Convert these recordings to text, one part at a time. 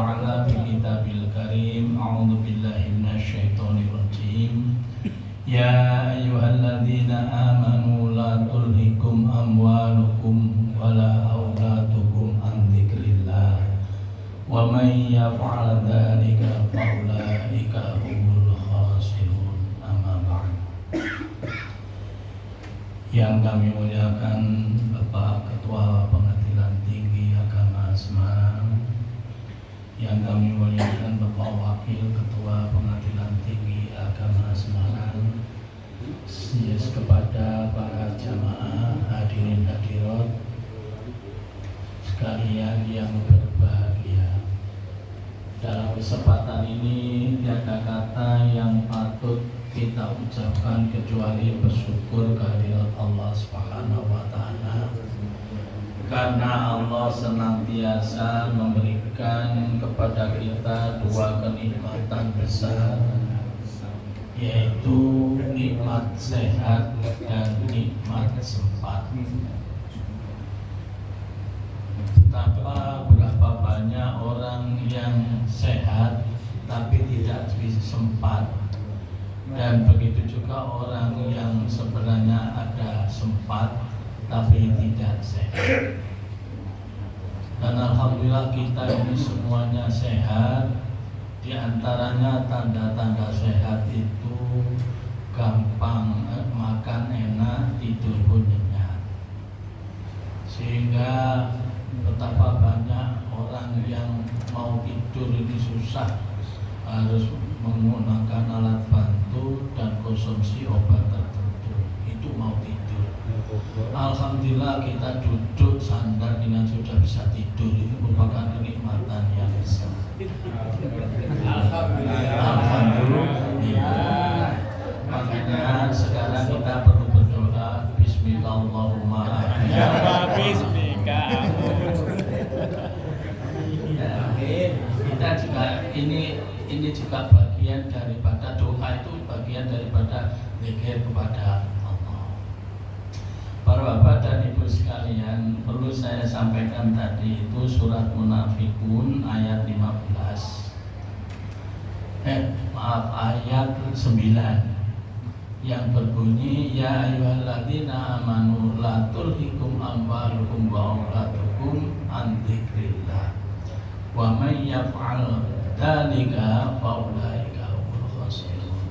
Ta'ala fi kitabil karim. A'udzu billahi minasyaitonir rajim. Ya ayyuhalladzina amanu la tulhikum amwalukum wala auladukum an dzikrillah. Wa may yaf'al dzalika fa ulaika humul khasirun. Amma ba'd. Yang kami muliakan Bapak Ketua Pengadilan Tinggi Agama Semarang, yang kami muliakan Bapak Wakil Ketua Pengadilan Tinggi Agama Semarang, kepada para jamaah hadirin hadirat sekalian yang berbahagia. Dalam kesempatan ini tiada kata yang patut kita ucapkan kecuali bersyukur kehadirat Allah Subhanahu wa Ta'ala, karena Allah senantiasa memberikan kepada kita dua kenikmatan besar, yaitu nikmat sehat dan nikmat sempat. Betapa berapa banyak orang yang sehat tapi tidak bisa sempat, dan begitu juga orang yang sebenarnya ada sempat tapi tidak sehat. Dan alhamdulillah kita ini semuanya sehat. Di antaranya tanda-tanda sehat itu gampang makan enak, tidur pun nyenyak. Sehingga betapa banyak orang yang mau tidur ini susah, harus menggunakan alat bantu dan konsumsi obat tertentu. Itu mau tidur. Alhamdulillah kita duduk sandar ini sudah bisa tidur. Ini merupakan kenikmatan yang besar. Alhamdulillah. Makanya sekarang kita perlu berdoa. Bismillahirrahmanirrahim. Kita juga ini juga bagian daripada doa, itu bagian daripada zikir kepada Allah. Para bapak dan ibu sekalian, perlu saya sampaikan tadi itu surat Munafikun ayat 15. Ayat 9 yang berbunyi ya ayyuhalladzina amanu la tulhikum amwalukum wa auladukum an dzikrillah wa may yaf'al dzalika fa ulaika humul khasirun.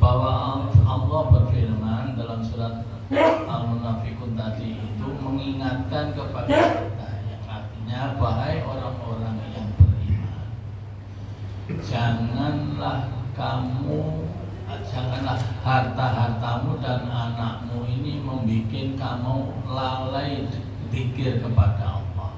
Bahwa Allah berfirman dalam surat Al-Munafikun tadi itu mengingatkan kepada kita, yang artinya wahai orang-orang yang beriman, janganlah harta-hartamu dan anakmu ini membuat kamu lalai zikir kepada Allah.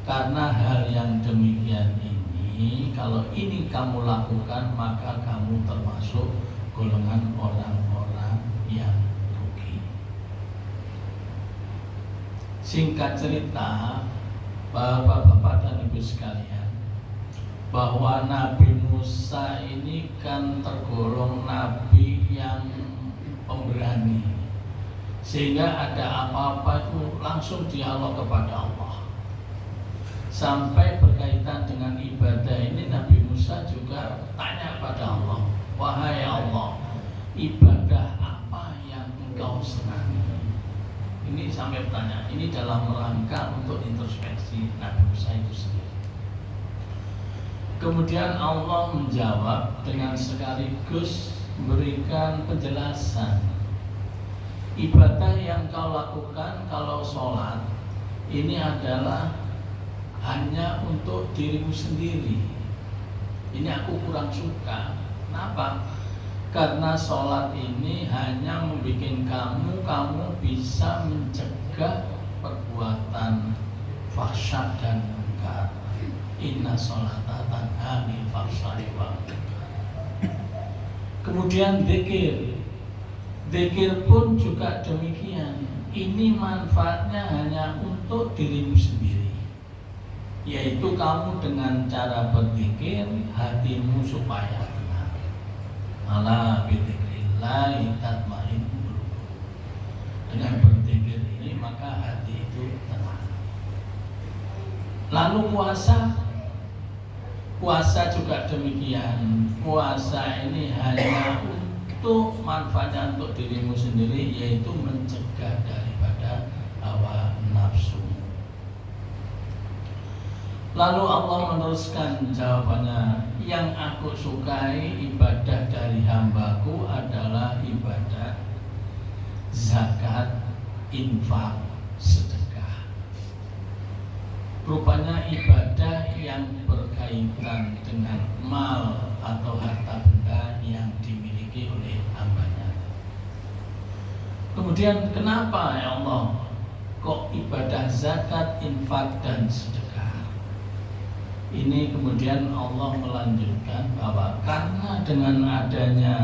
Karena hal yang demikian ini, kalau ini kamu lakukan, maka kamu termasuk golongan orang-orang yang rugi. Singkat cerita, bapak-bapak dan ibu sekalian, bahwa Nabi Musa ini kan tergolong nabi yang pemberani, sehingga ada apa-apa itu langsung dialog kepada Allah. Sampai berkaitan dengan ibadah ini, Nabi Musa juga tanya pada Allah, wahai Allah, ibadah apa yang engkau senangi? Ini sampai bertanya, ini dalam rangka untuk introspeksi Nabi Musa itu sendiri. Kemudian Allah menjawab dengan sekaligus memberikan penjelasan. Ibadah yang kau lakukan kalau sholat ini adalah hanya untuk dirimu sendiri. Ini aku kurang suka. Kenapa? Karena sholat ini hanya membuat kamu bisa mencegah perbuatan fahsya dan munkar. Inna sholata tanha 'anil fahsya'i wal munkar. Kemudian zikir pun juga demikian. Ini manfaatnya hanya untuk dirimu sendiri, yaitu kamu dengan cara berzikir hatimu supaya tenang. Ala bidzikrillah tatmainnul qulub. Dengan berzikir ini maka hati itu tenang. Lalu puasa juga demikian. Puasa ini hanya untuk manfaatnya untuk dirimu sendiri, yaitu mencegah daripada hawa nafsu. Lalu Allah meneruskan jawabannya, yang aku sukai ibadah dari hambaku adalah ibadah zakat, infak, sedekah. Rupanya ibadah yang berkaitan dengan mal atau harta benda yang dimiliki oleh hambanya. Kemudian kenapa ya Allah kok ibadah zakat, infak, dan sedekah? Ini kemudian Allah melanjutkan bahwa karena dengan adanya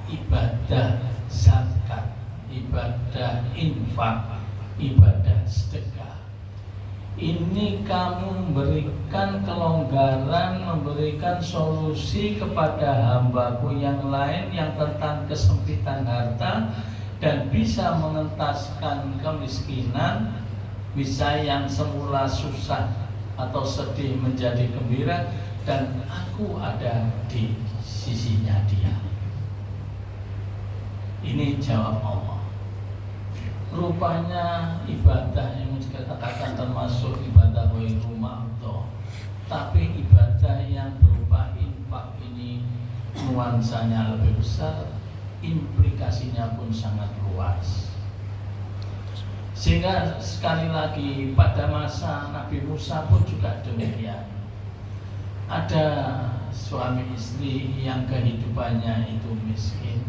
ibadah zakat, ibadah infak, ibadah sedekah, ini kamu memberikan kelonggaran, memberikan solusi kepada hambaku yang lain yang tentang kesempitan harta dan bisa mengentaskan kemiskinan, bisa yang semula susah atau sedih menjadi gembira, dan aku ada di sisinya dia. Ini jawab Allah. Rupanya ibadah yang kita katakan termasuk ibadah ghairu ma'dhur, tapi ibadah yang berupa infak ini nuansanya lebih besar, implikasinya pun sangat luas. Sehingga sekali lagi pada masa Nabi Musa pun juga demikian. Ada suami istri yang kehidupannya itu miskin,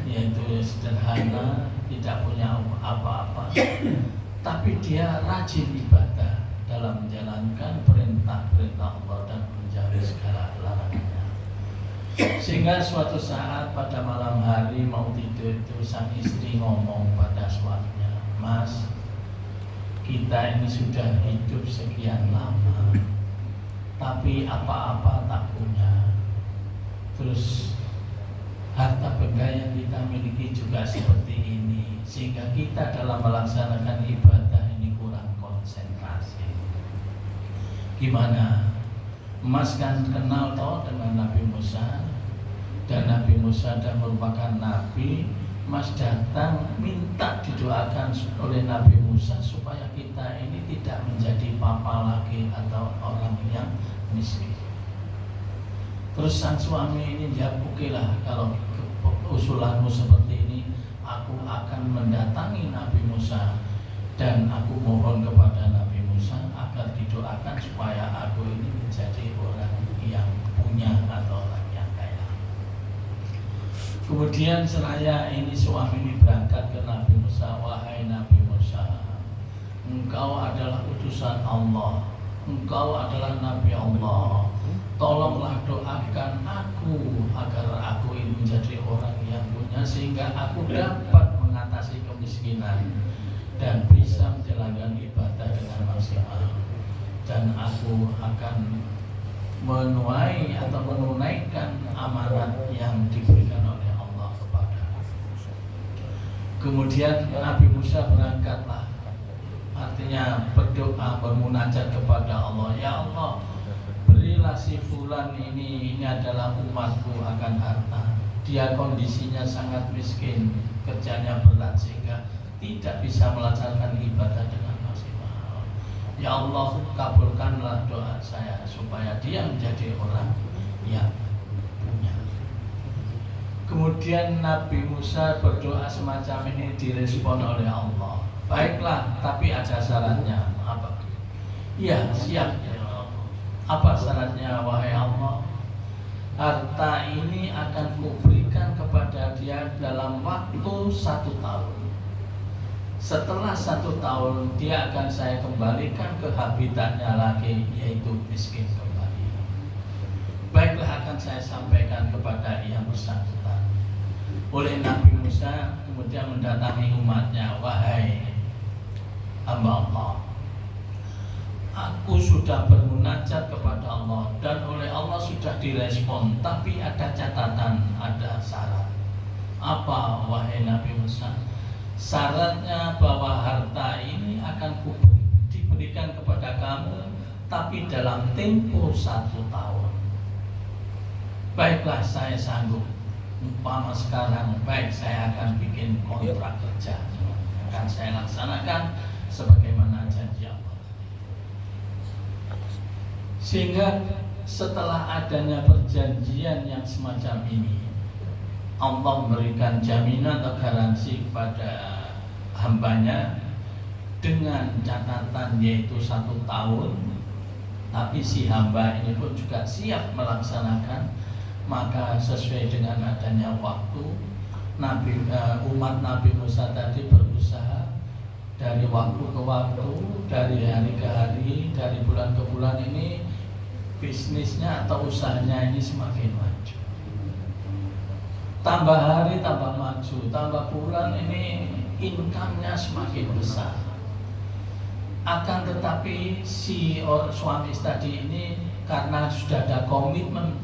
yaitu sederhana, tidak punya apa-apa, tapi dia rajin ibadah dalam menjalankan perintah-perintah Allah dan menjauhi segala larangannya. Sehingga suatu saat pada malam hari mau tidur itu sang istri ngomong pada suaminya, Mas, kita ini sudah hidup sekian lama, tapi apa-apa tak punya. Terus harta benda yang kita miliki juga seperti ini, sehingga kita dalam melaksanakan ibadah ini kurang konsentrasi. Gimana? Mas kan kenal toh dengan Nabi Musa, dan Nabi Musa dan merupakan Nabi. Mas datang minta didoakan oleh Nabi Musa supaya kita ini tidak menjadi papa lagi atau orang yang miskin. Terus sang suami ini jawab, oke lah, kalau usulanmu seperti ini, aku akan mendatangi Nabi Musa dan aku mohon kepada Nabi Musa agar didoakan supaya aku ini menjadi orang yang punya atau orang yang kaya. Kemudian seraya ini suami ini berangkat ke Nabi Musa, wahai Nabi Musa, engkau adalah utusan Allah, engkau adalah Nabi Allah, tolonglah doakan aku agar aku ini menjadi orang yang punya, sehingga aku dapat mengatasi kemiskinan dan bisa menjalankan ibadah dengan maksimal, dan aku akan menuai atau menunaikan amanat yang diberikan oleh Allah kepada aku. Kemudian Nabi Musa berangkatlah, artinya berdoa, bermunajat kepada Allah, ya Allah, berilah si fulan ini adalah umatku akan harta. Dia kondisinya sangat miskin, kerjanya berat sehingga tidak bisa melaksanakan ibadah dengan maksimal. Ya Allah, kabulkanlah doa saya supaya dia menjadi orang yang punya. Kemudian Nabi Musa berdoa semacam ini direspon oleh Allah. Baiklah, tapi ada syaratnya. Apa? Ya, siap ya Allah. Apa syaratnya wahai Allah? Harta ini akan kuberikan kepada dia dalam waktu 1 tahun. Setelah 1 tahun dia akan saya kembalikan ke habitatnya lagi, yaitu miskin kembali. Baiklah, akan saya sampaikan kepada yang bersangkutan. Oleh Nabi Musa kemudian mendatangi umatnya, wahai hamba Allah, aku sudah bermunajat kepada Allah dan oleh Allah sudah direspon, tapi ada catatan, ada syarat. Apa wahai Nabi Musa? Syaratnya bahwa harta ini akan diberikan berikan kepada kamu, tapi dalam tempo 1 tahun. Baiklah, saya sanggup. Umpama sekarang, baik, saya akan bikin kontrak kerja, akan saya laksanakan sebagaimana janji Allah. Sehingga setelah adanya perjanjian yang semacam ini, Allah memberikan jaminan atau garansi kepada hambanya dengan catatan yaitu 1 tahun, tapi si hamba ini pun juga siap melaksanakan. Maka sesuai dengan adanya waktu, umat Nabi Musa tadi berusaha dari waktu ke waktu, dari hari ke hari, dari bulan ke bulan, ini bisnisnya atau usahanya ini semakin maju. Tambah hari tambah maju, tambah bulan ini income-nya semakin besar. Akan tetapi si suami tadi ini karena sudah ada komitmen,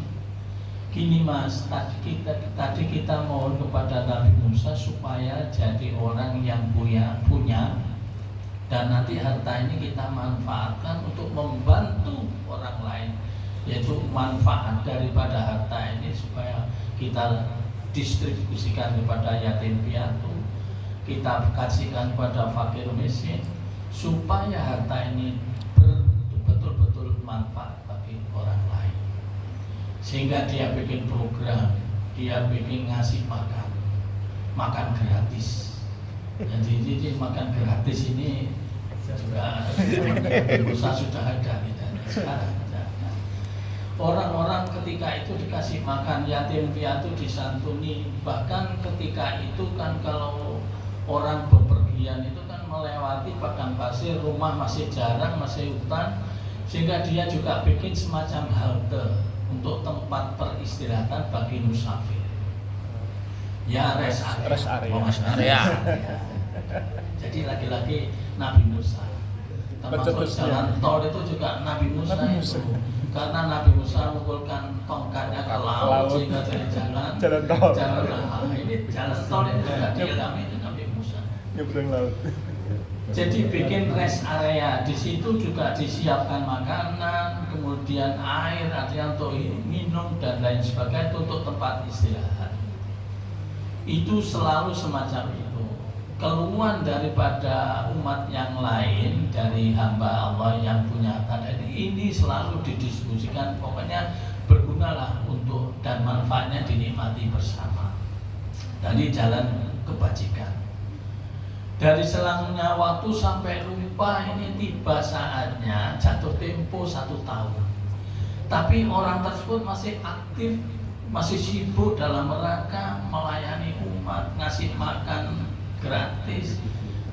gini mas, tadi kita mohon kepada Nabi Musa supaya jadi orang yang punya, dan nanti harta ini kita manfaatkan untuk membantu orang lain, yaitu manfaat daripada harta ini supaya kita distribusikan kepada yatim piatu, kita kasihkan kepada fakir miskin, supaya harta ini betul-betul manfaat bagi orang lain. Sehingga dia bikin program, dia bikin ngasih makan gratis. Jadi makan gratis ini juga usaha sudah ada, sekarang ada. Orang-orang ketika itu dikasih makan, yatim piatu disantuni. Bahkan ketika itu kan kalau orang bepergian itu kan melewati padang pasir, rumah masih jarang, masih hutan, sehingga dia juga bikin semacam halte untuk tempat peristirahatan bagi musafir. Ya, rest area. Jadi lagi-lagi Nabi Musa. Termasuk jalan tol itu juga Nabi Musa itu. Karena Nabi Musa mengumpulkan tongkatnya ke laut sehingga jadi jalan tol. Ini jalan tol itu juga dialami itu Nabi Musa. Nyebrang laut. Jadi bikin rest area, di situ juga disiapkan makanan, kemudian air, artinya untuk minum dan lain sebagainya, untuk tempat istirahat. Itu selalu semacam itu. Keluhan daripada umat yang lain, dari hamba Allah yang punya harta ini selalu didistribusikan, pokoknya bergunalah untuk dan manfaatnya dinikmati bersama. Dari jalan kebajikan. Dari selangnya waktu sampai lupa, ini tiba saatnya jatuh tempo 1 tahun. Tapi orang tersebut masih aktif, masih sibuk dalam rangka melayani umat, ngasih makan gratis,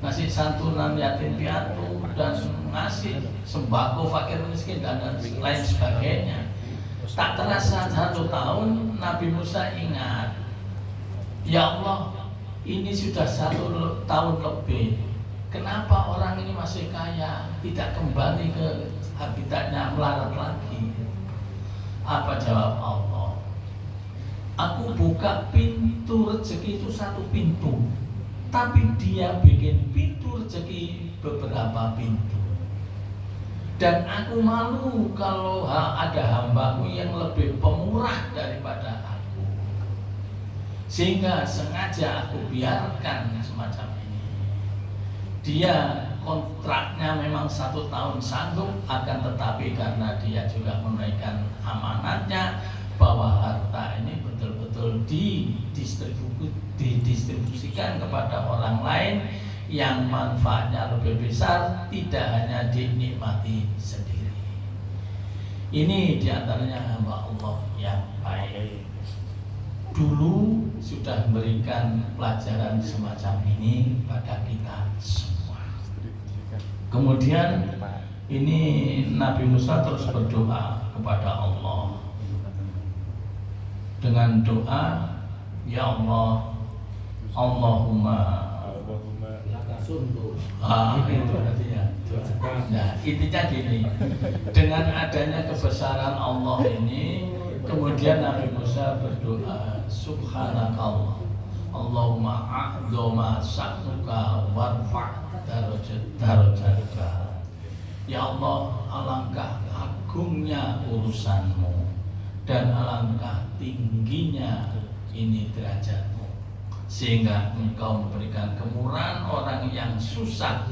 ngasih santunan yatim piatu, dan ngasih sembako fakir miskin dan lain sebagainya. Tak terasa 1 tahun, Nabi Musa ingat, ya Allah, ini sudah 1 tahun lebih. Kenapa orang ini masih kaya, tidak kembali ke habitatnya, melarat lagi? Apa jawab Allah? Aku buka pintu rezeki itu 1 pintu, tapi dia bikin pintu rezeki beberapa pintu. Dan aku malu kalau ada hambaku yang lebih pemurah daripada aku. Sehingga sengaja aku biarkan semacam ini. Dia kontraknya memang 1 tahun sanggup, akan tetapi karena dia juga menunaikan amanatnya bahwa harta ini betul-betul didistribusikan kepada orang lain yang manfaatnya lebih besar, tidak hanya dinikmati sendiri. Ini diantaranya hamba Allah yang baik. Dulu sudah memberikan pelajaran semacam ini pada kita semua. Kemudian ini Nabi Musa terus berdoa kepada Allah dengan doa, ya Allah, Allahumma itu artinya. Nah, intinya gini, dengan adanya kebesaran Allah ini, kemudian Nabi Musa berdoa, Subhanakallah, Allahumma a'zoma sa'nuka warfa' darajatuka. Ya Allah, alangkah agungnya urusanmu dan alangkah tingginya ini derajatmu, sehingga engkau memberikan kemurahan orang yang susah,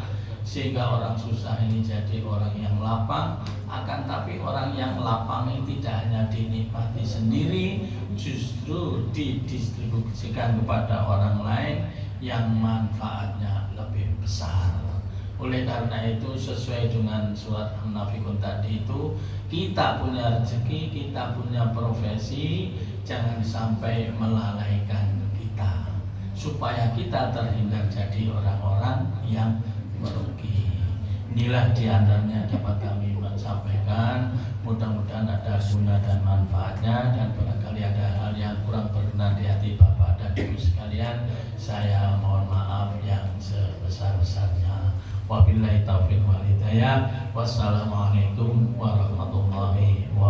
sehingga orang susah ini jadi orang yang lapang. Akan tapi orang yang lapang ini tidak hanya dinikmati sendiri, justru didistribusikan kepada orang lain yang manfaatnya lebih besar. Oleh karena itu, sesuai dengan surat An-Nafiqun tadi itu, kita punya rezeki, kita punya profesi, jangan sampai melalaikan kita, supaya kita terhindar jadi orang-orang yang merugi. Inilah diantaranya dapat kami sampaikan. Mudah-mudahan ada guna dan manfaatnya, dan barangkali ada hal yang kurang berkenan di hati Bapak dan Ibu sekalian, saya mohon maaf yang sebesar-besarnya. Wabillahi taufiq wal hidayah. Wassalamualaikum warahmatullahi wabarakatuh.